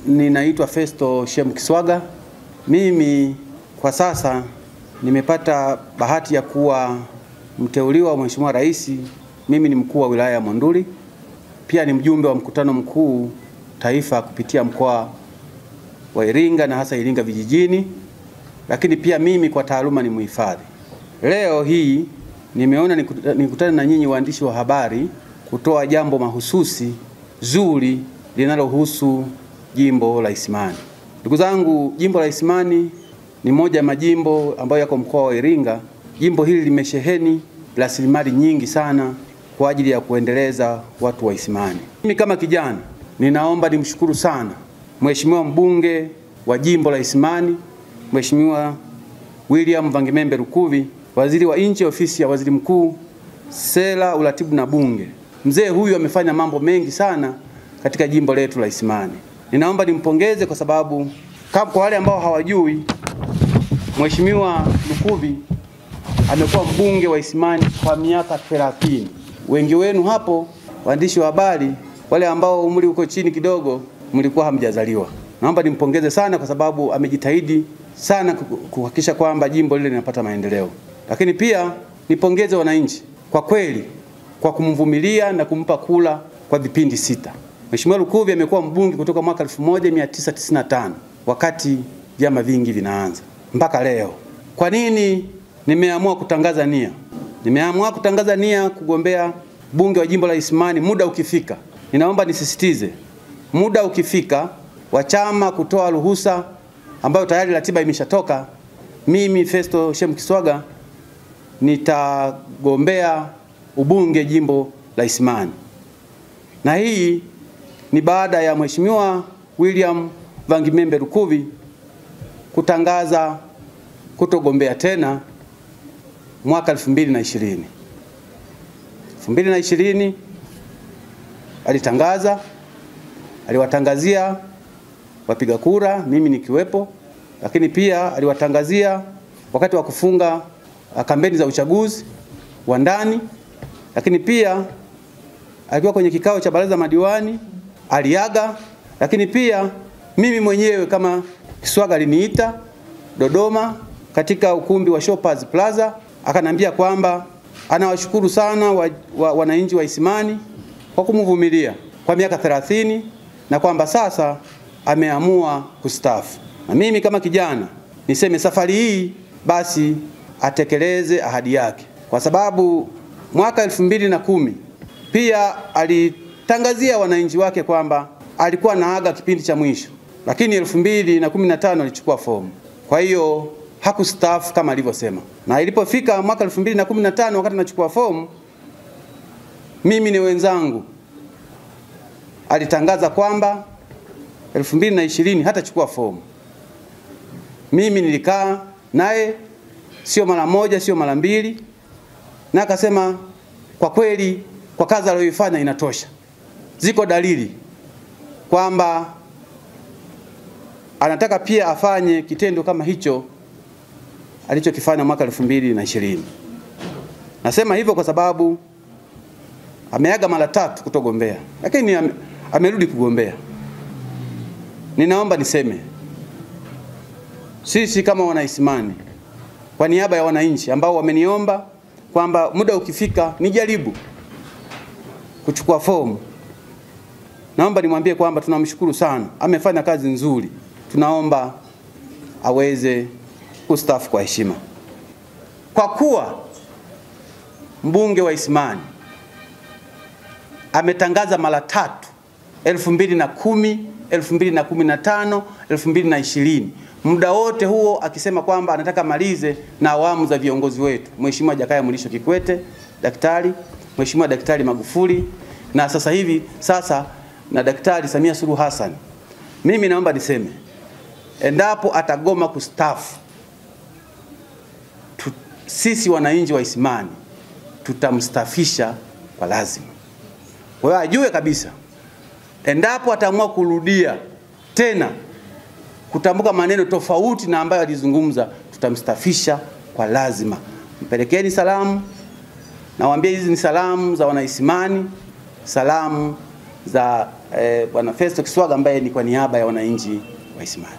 Ninaitwa Festo Shem Kiswaga. Mimi kwa sasa nimepata bahati ya kuwa mteuliwa wa Mheshimiwa Rais. Mimi ni mkuu wa wilaya ya Monduli. Pia ni mjumbe wa mkutano mkuu taifa kupitia mkoa wa Iringa na hasa Iringa vijijini. Lakini pia mimi kwa taaluma ni mhifadhi. Leo hii nimeona nikutane na nyinyi waandishi wa habari kutoa jambo mahususi zuri linalohusu jimbo la Isimani. Ndugu zangu, jimbo la Isimani ni moja ya majimbo ambayo yako mkoa wa Iringa. Jimbo hili limesheheni rasilimali nyingi sana kwa ajili ya kuendeleza watu wa Isimani. Mimi kama kijana ninaomba nimshukuru sana Mheshimiwa mbunge wa jimbo la Isimani, Mheshimiwa William Vangimembe Lukuvi, waziri wa nchi ofisi ya waziri mkuu, sera, uratibu na bunge. Mzee huyu amefanya mambo mengi sana katika jimbo letu la Isimani. Ninaomba nimpongeze kwa sababu kwa wale ambao hawajui, Mheshimiwa Lukuvi amekuwa mbunge wa Isimani kwa miaka 30. Wengi wenu hapo waandishi wa habari, wale ambao umri uko chini kidogo, mlikuwa hamjazaliwa. Naomba nimpongeze sana kwa sababu amejitahidi sana kuhakikisha kwamba jimbo lile linapata maendeleo. Lakini pia nipongeze wananchi kwa kweli kwa kumvumilia na kumpa kula kwa vipindi 6. Mheshimiwa Lukuvi amekuwa mbunge kutoka mwaka 1995 wakati vyama vingi vinaanza mpaka leo. Kwa nini nimeamua kutangaza nia? Nimeamua kutangaza nia kugombea bunge wa jimbo la Isimani muda ukifika. Ninaomba nisisitize, muda ukifika wa chama kutoa ruhusa ambayo tayari ratiba imeshatoka, mimi Festo Shem Kiswaga nitagombea ubunge jimbo la Isimani. Na hii ni baada ya Mheshimiwa William Vangimembe Lukuvi kutangaza kutogombea tena mwaka 2020. 2020 alitangaza, aliwatangazia wapiga kura, mimi nikiwepo, lakini pia aliwatangazia wakati wa kufunga kampeni za uchaguzi wa ndani, lakini pia akiwa kwenye kikao cha baraza madiwani aliaga, lakini pia mimi mwenyewe kama Kiswaga aliniita Dodoma katika ukumbi wa Shoppers Plaza, akanambia kwamba anawashukuru sana wananchi wa Isimani kwa kumvumilia kwa miaka 30 na kwamba sasa ameamua kustaafu. Na mimi kama kijana niseme safari hii basi atekeleze ahadi yake, kwa sababu mwaka 2010 pia alitangazia wananchi wake kwamba alikuwa naaga kipindi cha mwisho, lakini 2015 alichukua fomu. Kwa hiyo hakustaafu kama alivyosema. Na ilipofika mwaka 2015 wakati nachukua fomu, mimi ni wenzangu alitangaza kwamba 2020 hatachukua fomu. Mimi nilikaa naye sio mara moja, sio mara mbili, na akasema kwa kweli kwa kazi aliyoifanya inatosha. Ziko dalili kwamba anataka pia afanye kitendo kama hicho alichokifanya mwaka 2020. Nasema hivyo kwa sababu ameaga mara 3 kutogombea, lakini amerudi kugombea. Ninaomba niseme, sisi kama Wanaisimani, kwa niaba ya wananchi ambao wameniomba kwamba muda ukifika nijaribu kuchukua fomu, naomba nimwambie kwamba tunamshukuru sana, amefanya kazi nzuri. Tunaomba aweze kustaafu kwa heshima. Kwa kuwa mbunge wa Isimani ametangaza mara 3, 2010, 2015, 2020. Muda wote huo akisema kwamba anataka malize na awamu za viongozi wetu, Mheshimiwa Jakaya Mrisho Kikwete, Daktari, Mheshimiwa Daktari Magufuli, na sasa hivi na Daktari Samia Suluhu Hassan. Mimi naomba niseme, endapo atagoma kustaafu, sisi wananchi wa Isimani tutamstafisha kwa lazima. Kwa hiyo ajue kabisa, endapo ataamua kurudia tena kutambuka maneno tofauti na ambayo alizungumza, tutamstafisha kwa lazima. Mpelekeni salamu, na waambie hizi ni salamu za Wanaisimani, salamu za Bwana Festo Kiswaga ambaye ni kwa niaba ya wananchi wa Isimani.